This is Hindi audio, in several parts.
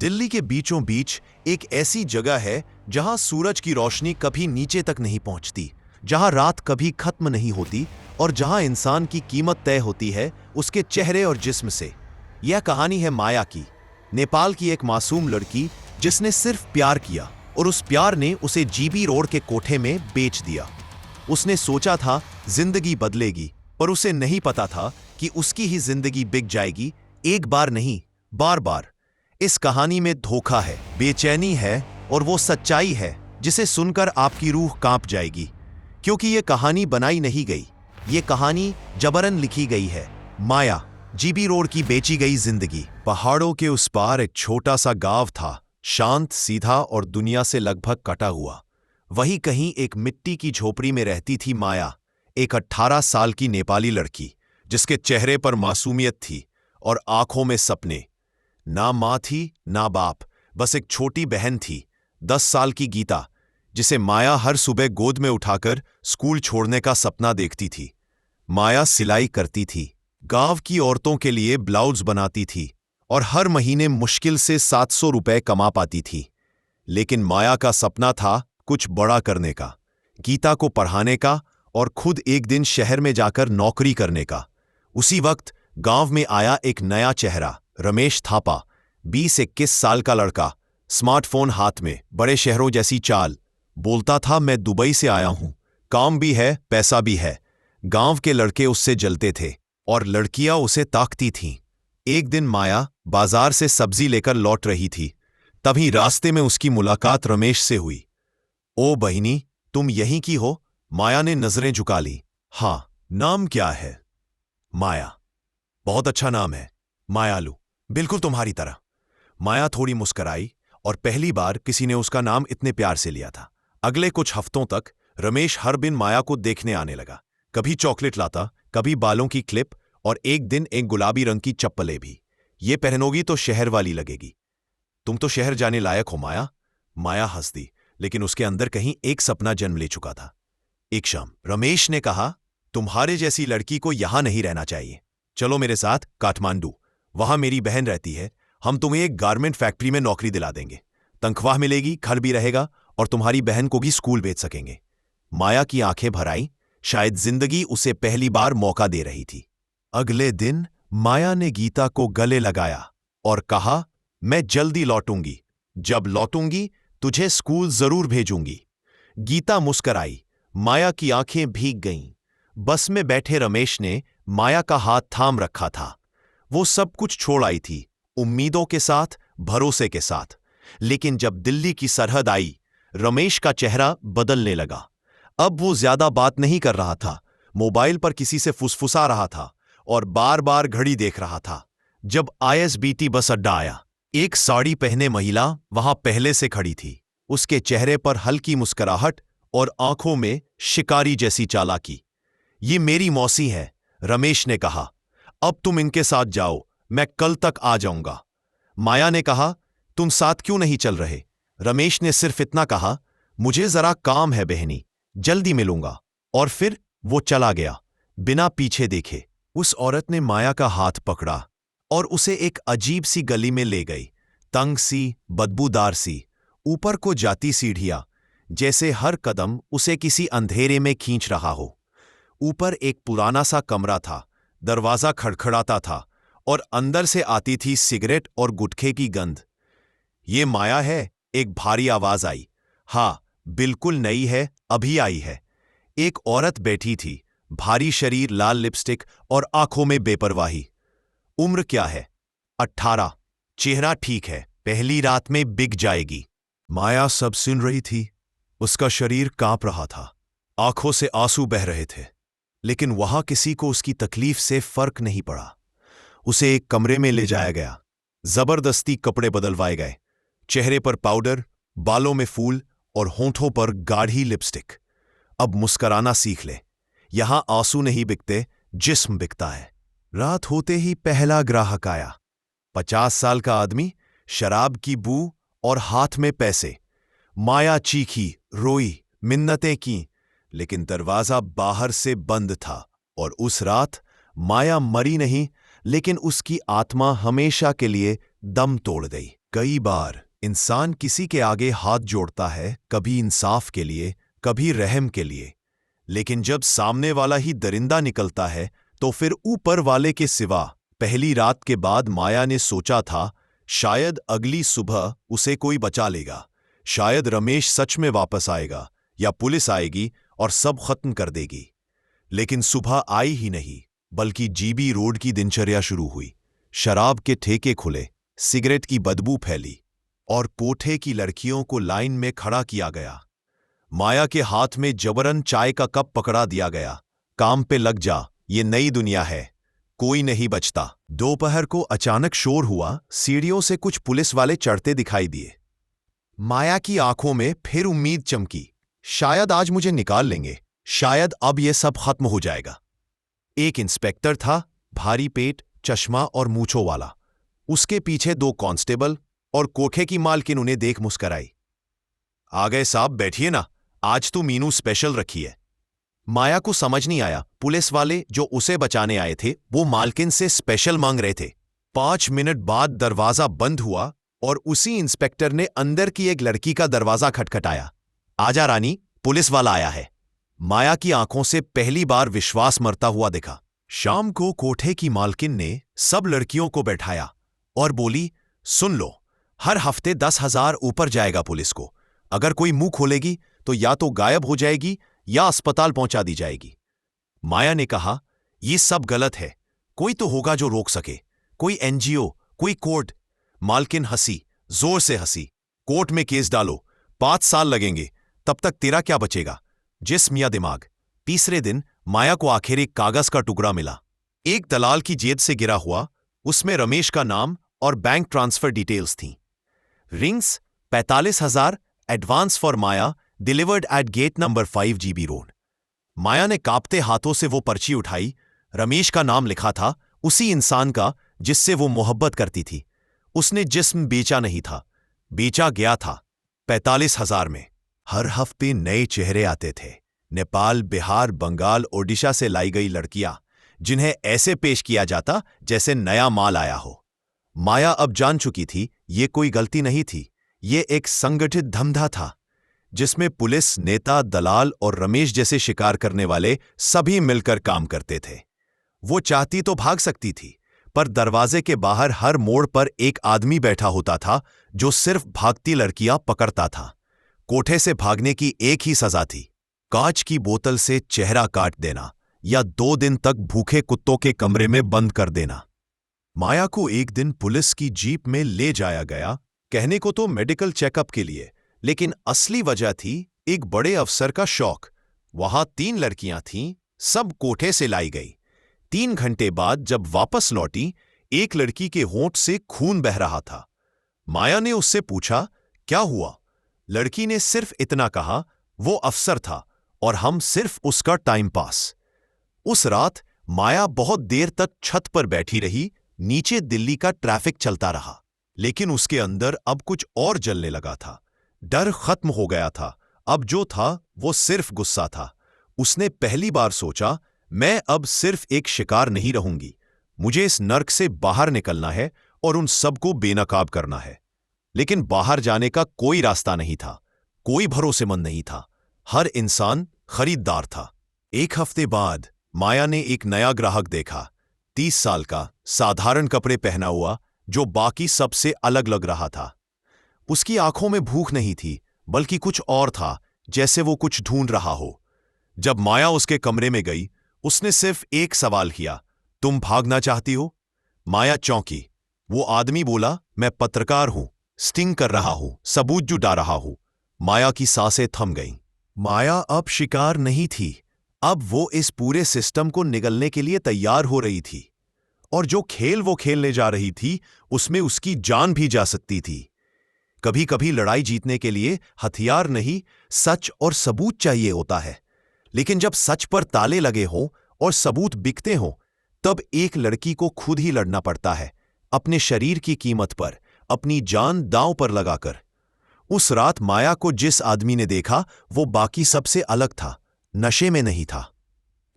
दिल्ली के बीचों बीच एक ऐसी जगह है जहां सूरज की रोशनी कभी नीचे तक नहीं पहुंचती, जहां रात कभी खत्म नहीं होती और जहां इंसान की कीमत तय होती है उसके चेहरे और जिस्म से। यह कहानी है माया की, नेपाल की एक मासूम लड़की जिसने सिर्फ प्यार किया और उस प्यार ने उसे जीबी रोड के कोठे में बेच दिया। उसने सोचा था जिंदगी बदलेगी, पर उसे नहीं पता था कि उसकी ही जिंदगी बिक जाएगी, एक बार नहीं, बार बार। इस कहानी में धोखा है, बेचैनी है और वो सच्चाई है जिसे सुनकर आपकी रूह कांप जाएगी, क्योंकि ये कहानी बनाई नहीं गई, ये कहानी जबरन लिखी गई है। माया, जीबी रोड की बेची गई जिंदगी। पहाड़ों के उस पार एक छोटा सा गांव था, शांत, सीधा और दुनिया से लगभग कटा हुआ। वहीं कहीं एक मिट्टी की झोपड़ी में रहती थी माया, एक 18 साल की नेपाली लड़की जिसके चेहरे पर मासूमियत थी और आंखों में सपने। ना मां थी ना बाप, बस एक छोटी बहन थी, 10 साल की गीता, जिसे माया हर सुबह गोद में उठाकर स्कूल छोड़ने का सपना देखती थी। माया सिलाई करती थी, गांव की औरतों के लिए ब्लाउज बनाती थी और हर महीने मुश्किल से 700 रुपए कमा पाती थी। लेकिन माया का सपना था कुछ बड़ा करने का, गीता को पढ़ाने का और खुद एक दिन शहर में जाकर नौकरी करने का। उसी वक्त गांव में आया एक नया चेहरा, रमेश थापा, 20-21 साल का लड़का, स्मार्टफोन हाथ में, बड़े शहरों जैसी चाल। बोलता था, मैं दुबई से आया हूं, काम भी है, पैसा भी है। गांव के लड़के उससे जलते थे और लड़कियां उसे ताकती थीं। एक दिन माया बाजार से सब्जी लेकर लौट रही थी, तभी रास्ते में उसकी मुलाकात रमेश से हुई। ओ बहिनी, तुम यहीं की हो? माया ने नजरें झुका ली। हाँ। नाम क्या है? माया। बहुत अच्छा नाम है, मायालू, बिल्कुल तुम्हारी तरह। माया थोड़ी मुस्कराई और पहली बार किसी ने उसका नाम इतने प्यार से लिया था। अगले कुछ हफ्तों तक रमेश हर दिन माया को देखने आने लगा। कभी चॉकलेट लाता, कभी बालों की क्लिप और एक दिन एक गुलाबी रंग की चप्पलें भी। ये पहनोगी तो शहर वाली लगेगी, तुम तो शहर जाने लायक हो माया। माया हंस दी, लेकिन उसके अंदर कहीं एक सपना जन्म ले चुका था। एक शाम रमेश ने कहा, तुम्हारे जैसी लड़की को यहां नहीं रहना चाहिए, चलो मेरे साथ काठमांडू, वहां मेरी बहन रहती है, हम तुम्हें एक गारमेंट फैक्ट्री में नौकरी दिला देंगे, तनख्वाह मिलेगी, घर भी रहेगा और तुम्हारी बहन को भी स्कूल भेज सकेंगे। माया की आंखें भर आई, शायद जिंदगी उसे पहली बार मौका दे रही थी। अगले दिन माया ने गीता को गले लगाया और कहा, मैं जल्दी लौटूंगी, जब लौटूंगी तुझे स्कूल जरूर भेजूंगी। गीता मुस्कराई, माया की आंखें भीग गईं। बस में बैठे रमेश ने माया का हाथ थाम रखा था। वो सब कुछ छोड़ आई थी, उम्मीदों के साथ, भरोसे के साथ। लेकिन जब दिल्ली की सरहद आई, रमेश का चेहरा बदलने लगा। अब वो ज्यादा बात नहीं कर रहा था, मोबाइल पर किसी से फुसफुसा रहा था और बार बार घड़ी देख रहा था। जब आईएसबीटी बस अड्डा आया, एक साड़ी पहने महिला वहां पहले से खड़ी थी। उसके चेहरे पर हल्की मुस्कुराहट और आंखों में शिकारी जैसी चालाकी। ये मेरी मौसी है, रमेश ने कहा, अब तुम इनके साथ जाओ, मैं कल तक आ जाऊंगा। माया ने कहा, तुम साथ क्यों नहीं चल रहे? रमेश ने सिर्फ इतना कहा, मुझे जरा काम है बहनी, जल्दी मिलूंगा। और फिर वो चला गया, बिना पीछे देखे। उस औरत ने माया का हाथ पकड़ा और उसे एक अजीब सी गली में ले गई, तंग सी, बदबूदार सी, ऊपर को जाती सीढ़ियां, जैसे हर कदम उसे किसी अंधेरे में खींच रहा हो। ऊपर एक पुराना सा कमरा था, दरवाजा खड़खड़ाता था और अंदर से आती थी सिगरेट और गुटखे की गंध। ये माया है? एक भारी आवाज आई। हाँ, बिल्कुल नई है, अभी आई है। एक औरत बैठी थी, भारी शरीर, लाल लिपस्टिक और आंखों में बेपरवाही। उम्र क्या है? 18। चेहरा ठीक है, पहली रात में बिक जाएगी। माया सब सुन रही थी, उसका शरीर कांप रहा था, आंखों से आंसू बह रहे थे। लेकिन वहां किसी को उसकी तकलीफ से फर्क नहीं पड़ा। उसे एक कमरे में ले जाया गया, जबरदस्ती कपड़े बदलवाए गए, चेहरे पर पाउडर, बालों में फूल और होंठों पर गाढ़ी लिपस्टिक। अब मुस्कराना सीख ले, यहां आंसू नहीं बिकते, जिस्म बिकता है। रात होते ही पहला ग्राहक आया, 50 साल का आदमी, शराब की बू और हाथ में पैसे। माया चीखी, रोई, मिन्नतें की, लेकिन दरवाजा बाहर से बंद था। और उस रात माया मरी नहीं, लेकिन उसकी आत्मा हमेशा के लिए दम तोड़ गई। कई बार इंसान किसी के आगे हाथ जोड़ता है, कभी इंसाफ के लिए, कभी रहम के लिए, लेकिन जब सामने वाला ही दरिंदा निकलता है तो फिर ऊपर वाले के सिवा। पहली रात के बाद माया ने सोचा था शायद अगली सुबह उसे कोई बचा लेगा, शायद रमेश सच में वापस आएगा या पुलिस आएगी और सब खत्म कर देगी। लेकिन सुबह आई ही नहीं, बल्कि जीबी रोड की दिनचर्या शुरू हुई। शराब के ठेके खुले, सिगरेट की बदबू फैली और कोठे की लड़कियों को लाइन में खड़ा किया गया। माया के हाथ में जबरन चाय का कप पकड़ा दिया गया। काम पे लग जा, ये नई दुनिया है, कोई नहीं बचता। दोपहर को अचानक शोर हुआ, सीढ़ियों से कुछ पुलिस वाले चढ़ते दिखाई दिए। माया की आंखों में फिर उम्मीद चमकी, शायद आज मुझे निकाल लेंगे, शायद अब यह सब खत्म हो जाएगा। एक इंस्पेक्टर था, भारी पेट, चश्मा और मूंछों वाला। उसके पीछे 2 कांस्टेबल और कोठे की मालकिन उन्हें देख मुस्कराई। आ गए साहब, बैठिए ना, आज तो मीनू स्पेशल रखी है। माया को समझ नहीं आया, पुलिस वाले जो उसे बचाने आए थे वो मालकिन से स्पेशल मांग रहे थे। 5 मिनट बाद दरवाजा बंद हुआ और उसी इंस्पेक्टर ने अंदर की एक लड़की का दरवाजा खटखटाया। आजा रानी, पुलिस वाला आया है। माया की आंखों से पहली बार विश्वास मरता हुआ दिखा। शाम को कोठे की मालकिन ने सब लड़कियों को बैठाया और बोली, सुन लो, हर हफ्ते 10,000 ऊपर जाएगा पुलिस को। अगर कोई मुंह खोलेगी तो या तो गायब हो जाएगी या अस्पताल पहुंचा दी जाएगी। माया ने कहा, यह सब गलत है, कोई तो होगा जो रोक सके, कोई एनजीओ, कोई कोर्ट। मालकिन हंसी, जोर से हंसी। कोर्ट में केस डालो, 5 साल लगेंगे, तब तक तेरा क्या बचेगा, जिस्म या दिमाग। तीसरे दिन माया को आखिर एक कागज का टुकड़ा मिला, एक दलाल की जेब से गिरा हुआ। उसमें रमेश का नाम और बैंक ट्रांसफर डिटेल्स थीं। Rings 45,000, advance for Maya, delivered at gate number 5 GB road. Maya ने कांपते हाथों से वो पर्ची उठाई। रमेश का नाम लिखा था, उसी इंसान का जिससे वो मोहब्बत करती थी। उसने जिस्म बेचा नहीं था, बेचा गया था 45,000 में। हर हफ्ते नए चेहरे आते थे, नेपाल, बिहार, बंगाल, ओडिशा से लाई गई लड़कियां, जिन्हें ऐसे पेश किया जाता जैसे नया माल आया हो। माया अब जान चुकी थी ये कोई गलती नहीं थी, ये एक संगठित धंधा था जिसमें पुलिस, नेता, दलाल और रमेश जैसे शिकार करने वाले सभी मिलकर काम करते थे। वो चाहती तो भाग सकती थी, पर दरवाजे के बाहर हर मोड़ पर एक आदमी बैठा होता था जो सिर्फ भागती लड़कियां पकड़ता था। कोठे से भागने की एक ही सजा थी, कांच की बोतल से चेहरा काट देना या 2 दिन तक भूखे कुत्तों के कमरे में बंद कर देना। माया को एक दिन पुलिस की जीप में ले जाया गया, कहने को तो मेडिकल चेकअप के लिए, लेकिन असली वजह थी एक बड़े अफसर का शौक। वहां 3 लड़कियां थीं, सब कोठे से लाई गई। 3 घंटे बाद जब वापस लौटी, एक लड़की के होंठ से खून बह रहा था। माया ने उससे पूछा, क्या हुआ? लड़की ने सिर्फ इतना कहा, वो अफसर था और हम सिर्फ उसका टाइम पास। उस रात माया बहुत देर तक छत पर बैठी रही। नीचे दिल्ली का ट्रैफिक चलता रहा, लेकिन उसके अंदर अब कुछ और जलने लगा था। डर खत्म हो गया था, अब जो था वो सिर्फ गुस्सा था। उसने पहली बार सोचा, मैं अब सिर्फ एक शिकार नहीं रहूंगी, मुझे इस नर्क से बाहर निकलना है और उन सबको बेनकाब करना है। लेकिन बाहर जाने का कोई रास्ता नहीं था, कोई भरोसेमंद नहीं था, हर इंसान खरीदार था। 1 हफ्ते बाद माया ने एक नया ग्राहक देखा, 30 साल का, साधारण कपड़े पहना हुआ, जो बाकी सबसे अलग लग रहा था। उसकी आंखों में भूख नहीं थी, बल्कि कुछ और था, जैसे वो कुछ ढूंढ रहा हो। जब माया उसके कमरे में गई, उसने सिर्फ एक सवाल किया, तुम भागना चाहती हो? माया चौंकी। वो आदमी बोला, मैं पत्रकार हूं, स्टिंग कर रहा हूं, सबूत जुटा रहा हूं। माया की सांसें थम गईं। माया अब शिकार नहीं थी, अब वो इस पूरे सिस्टम को निगलने के लिए तैयार हो रही थी। और जो खेल वो खेलने जा रही थी, उसमें उसकी जान भी जा सकती थी। कभी कभी लड़ाई जीतने के लिए हथियार नहीं, सच और सबूत चाहिए होता है। लेकिन जब सच पर ताले लगे हों और सबूत बिकते हों, तब एक लड़की को खुद ही लड़ना पड़ता है, अपने शरीर की कीमत पर, अपनी जान दांव पर लगाकर। उस रात माया को जिस आदमी ने देखा, वो बाकी सबसे अलग था। नशे में नहीं था,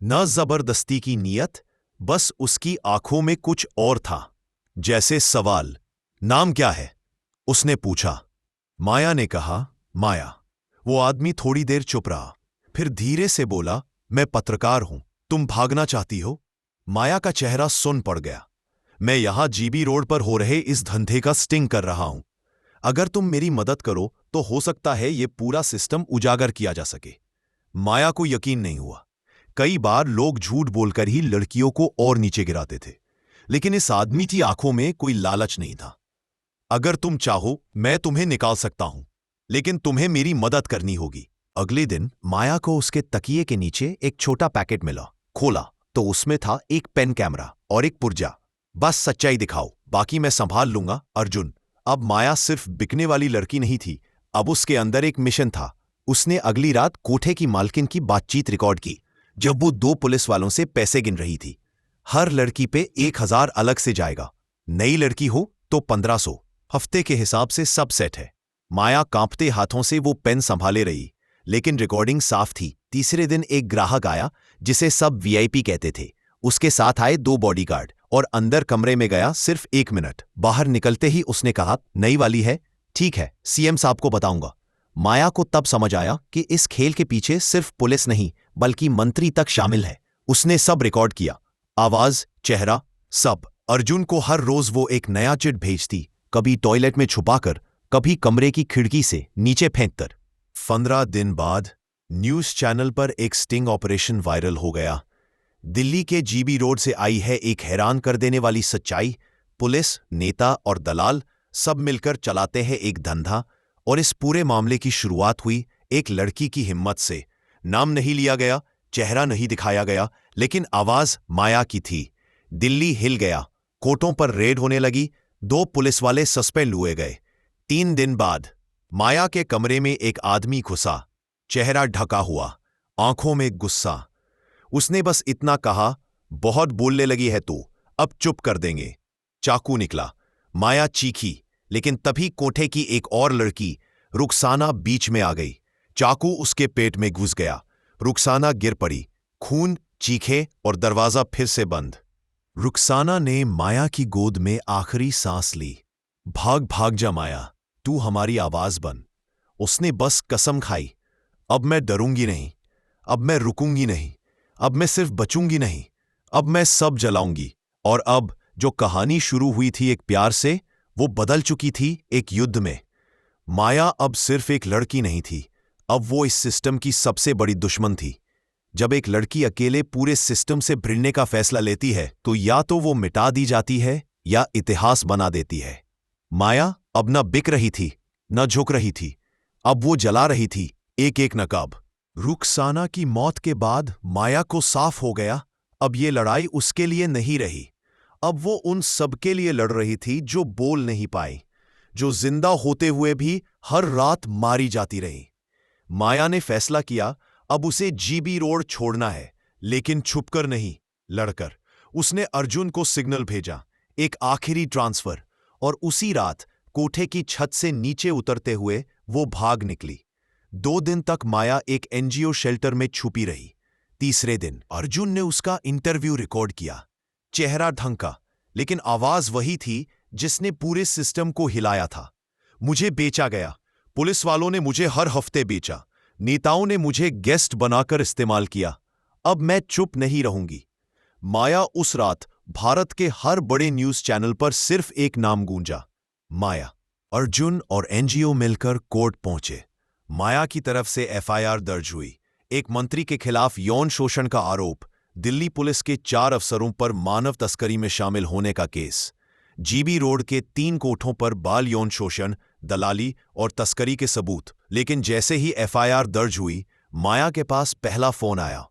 न जबरदस्ती की नीयत, बस उसकी आंखों में कुछ और था। जैसे सवाल, नाम क्या है? उसने पूछा। माया ने कहा, माया। वो आदमी थोड़ी देर चुप रहा, फिर धीरे से बोला, मैं पत्रकार हूं, तुम भागना चाहती हो? माया का चेहरा सुन्न पड़ गया। मैं यहां जीबी रोड पर हो रहे इस धंधे का स्टिंग कर रहा हूं। अगर तुम मेरी मदद करो तो हो सकता है ये पूरा सिस्टम उजागर किया जा सके। माया को यकीन नहीं हुआ। कई बार लोग झूठ बोलकर ही लड़कियों को और नीचे गिराते थे, लेकिन इस आदमी की आंखों में कोई लालच नहीं था। अगर तुम चाहो मैं तुम्हें निकाल सकता हूं, लेकिन तुम्हें मेरी मदद करनी होगी। अगले दिन माया को उसके तकिए के नीचे एक छोटा पैकेट मिला। खोला तो उसमें था एक पेन कैमरा और एक पुर्जा। बस सच्चाई दिखाओ, बाकी मैं संभाल लूंगा, अर्जुन। अब माया सिर्फ बिकने वाली लड़की नहीं थी, अब उसके अंदर एक मिशन था। उसने अगली रात कोठे की मालकिन की बातचीत रिकॉर्ड की, जब वो 2 पुलिस वालों से पैसे गिन रही थी। हर लड़की पे 1000 अलग से जाएगा, नई लड़की हो तो 1500, हफ्ते के हिसाब से सब सेट है। माया कांपते हाथों से वो पेन संभाले रही, लेकिन रिकॉर्डिंग साफ थी। तीसरे दिन एक ग्राहक आया जिसे सब वीआईपी कहते थे। उसके साथ आए 2 बॉडीगार्ड और अंदर कमरे में गया सिर्फ 1 मिनट। बाहर निकलते ही उसने कहा, नई वाली है? ठीक है, सीएम साहब को बताऊंगा। माया को तब समझ आया कि इस खेल के पीछे सिर्फ पुलिस नहीं बल्कि मंत्री तक शामिल है। उसने सब रिकॉर्ड किया, आवाज, चेहरा, सब। अर्जुन को हर रोज वो एक नया चिट भेजती, कभी टॉयलेट में छुपाकर, कभी कमरे की खिड़की से नीचे फेंककर। 15 दिन बाद न्यूज चैनल पर एक स्टिंग ऑपरेशन वायरल हो गया। दिल्ली के जीबी रोड से आई है एक हैरान कर देने वाली सच्चाई। पुलिस, नेता और दलाल सब मिलकर चलाते हैं एक धंधा, और इस पूरे मामले की शुरुआत हुई एक लड़की की हिम्मत से। नाम नहीं लिया गया, चेहरा नहीं दिखाया गया, लेकिन आवाज माया की थी। दिल्ली हिल गया, कोर्टों पर रेड होने लगी, 2 पुलिस वाले सस्पेंड हुए गए। 3 दिन बाद माया के कमरे में एक आदमी घुसा, चेहरा ढका हुआ, आंखों में गुस्सा। उसने बस इतना कहा, बहुत बोलने लगी है तू, अब चुप कर देंगे। चाकू निकला। माया चीखी, लेकिन तभी कोठे की एक और लड़की रुखसाना बीच में आ गई। चाकू उसके पेट में घुस गया। रुखसाना गिर पड़ी, खून, चीखे और दरवाजा फिर से बंद। रुखसाना ने माया की गोद में आखिरी सांस ली। भाग भाग जा माया, तू हमारी आवाज बन। उसने बस कसम खाई, अब मैं डरूंगी नहीं, अब मैं रुकूंगी नहीं, अब मैं सिर्फ बचूंगी नहीं, अब मैं सब जलाऊंगी। और अब जो कहानी शुरू हुई थी एक प्यार से, वो बदल चुकी थी एक युद्ध में। माया अब सिर्फ एक लड़की नहीं थी, अब वो इस सिस्टम की सबसे बड़ी दुश्मन थी। जब एक लड़की अकेले पूरे सिस्टम से भिड़ने का फैसला लेती है तो या तो वो मिटा दी जाती है या इतिहास बना देती है। माया अब न बिक रही थी, न झुक रही थी, अब वो जला रही थी एक एक नकाब। रुखसाना की मौत के बाद माया को साफ हो गया, अब ये लड़ाई उसके लिए नहीं रही। अब वो उन सबके लिए लड़ रही थी जो बोल नहीं पाए, जो जिंदा होते हुए भी हर रात मारी जाती रही। माया ने फैसला किया, अब उसे जीबी रोड छोड़ना है, लेकिन छुपकर नहीं, लड़कर। उसने अर्जुन को सिग्नल भेजा, एक आखिरी ट्रांसफर, और उसी रात कोठे की छत से नीचे उतरते हुए वो भाग निकली। 2 दिन तक माया एक एनजीओ शेल्टर में छुपी रही। तीसरे दिन अर्जुन ने उसका इंटरव्यू रिकॉर्ड किया। चेहरा ढंका, लेकिन आवाज वही थी जिसने पूरे सिस्टम को हिलाया था। मुझे बेचा गया, पुलिस वालों ने मुझे हर हफ्ते बेचा, नेताओं ने मुझे गेस्ट बनाकर इस्तेमाल किया, अब मैं चुप नहीं रहूंगी। माया उस रात भारत के हर बड़े न्यूज चैनल पर सिर्फ एक नाम गूंजा, माया। अर्जुन और एनजीओ मिलकर कोर्ट पहुंचे। माया की तरफ से एफआईआर दर्ज हुई, एक मंत्री के खिलाफ यौन शोषण का आरोप, दिल्ली पुलिस के 4 अफसरों पर मानव तस्करी में शामिल होने का केस, जीबी रोड के 3 कोठों पर बाल यौन शोषण, दलाली और तस्करी के सबूत। लेकिन जैसे ही एफआईआर दर्ज हुई, माया के पास पहला फोन आया,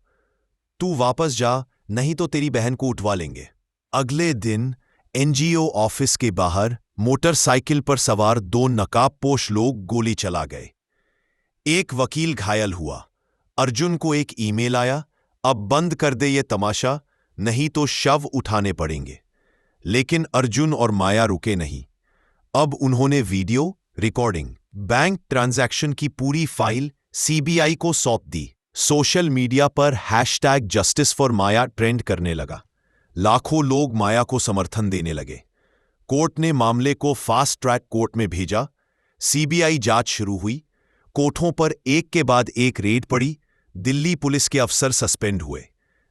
तू वापस जा, नहीं तो तेरी बहन को उठवा लेंगे। अगले दिन एनजीओ ऑफिस के बाहर मोटरसाइकिल पर सवार 2 नकाबपोश लोग गोली चला गए। एक वकील घायल हुआ। अर्जुन को एक ईमेल आया, अब बंद कर दे ये तमाशा, नहीं तो शव उठाने पड़ेंगे। लेकिन अर्जुन और माया रुके नहीं। अब उन्होंने वीडियो रिकॉर्डिंग, बैंक ट्रांजैक्शन की पूरी फाइल सीबीआई को सौंप दी। सोशल मीडिया पर #Justice for Maya ट्रेंड करने लगा। लाखों लोग माया को समर्थन देने लगे। कोर्ट ने मामले को फास्ट ट्रैक कोर्ट में भेजा। सीबीआई जांच शुरू हुई। कोठों पर एक के बाद एक रेड पड़ी। दिल्ली पुलिस के अफसर सस्पेंड हुए।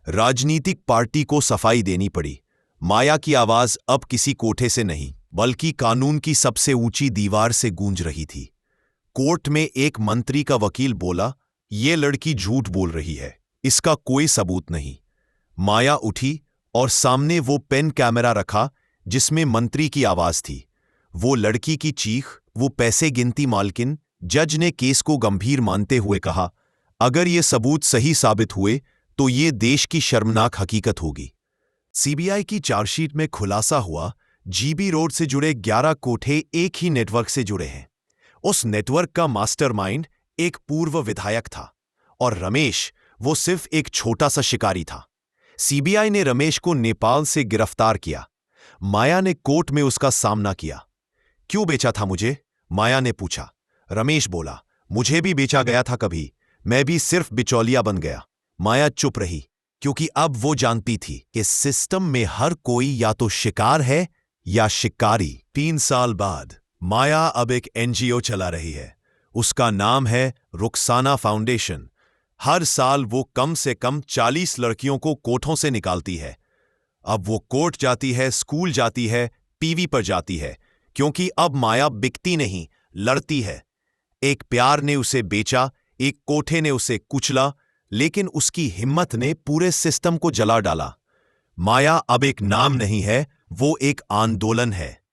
राजनीतिक पार्टी को सफाई देनी पड़ी। माया की आवाज अब किसी कोठे से नहीं बल्कि कानून की सबसे ऊंची दीवार से गूंज रही थी। कोर्ट में एक मंत्री का वकील बोला, "ये लड़की झूठ बोल रही है, इसका कोई सबूत नहीं।" माया उठी और सामने वो पेन कैमरा रखा जिसमें मंत्री की आवाज थी। वो लड़की की चीख, वो पैसे गिनती मालकिन। जज ने केस को गंभीर मानते हुए कहा, "अगर ये सबूत सही साबित हुए तो ये देश की शर्मनाक हकीकत होगी।" सीबीआई की चार्जशीट में खुलासा हुआ, जीबी रोड से जुड़े 11 कोठे एक ही नेटवर्क से जुड़े हैं। उस नेटवर्क का मास्टरमाइंड एक पूर्व विधायक था और रमेश वो सिर्फ एक छोटा सा शिकारी था। सीबीआई ने रमेश को नेपाल से गिरफ्तार किया। माया ने कोर्ट में उसका सामना किया। "क्यों बेचा था मुझे?" माया ने पूछा। रमेश बोला, "मुझे भी बेचा गया था कभी, मैं भी सिर्फ बिचौलिया बन गया।" माया चुप रही क्योंकि अब वो जानती थी कि सिस्टम में हर कोई या तो शिकार है या शिकारी। 3 साल बाद माया अब एक एनजीओ चला रही है। उसका नाम है रुखसाना फाउंडेशन। हर साल वो कम से कम 40 लड़कियों को कोठों से निकालती है। अब वो कोर्ट जाती है, स्कूल जाती है, टीवी पर जाती है, क्योंकि अब माया बिकती नहीं, लड़ती है। एक प्यार ने उसे बेचा, एक कोठे ने उसे कुचला, लेकिन उसकी हिम्मत ने पूरे सिस्टम को जला डाला। माया अब एक नाम नहीं है, वो एक आंदोलन है।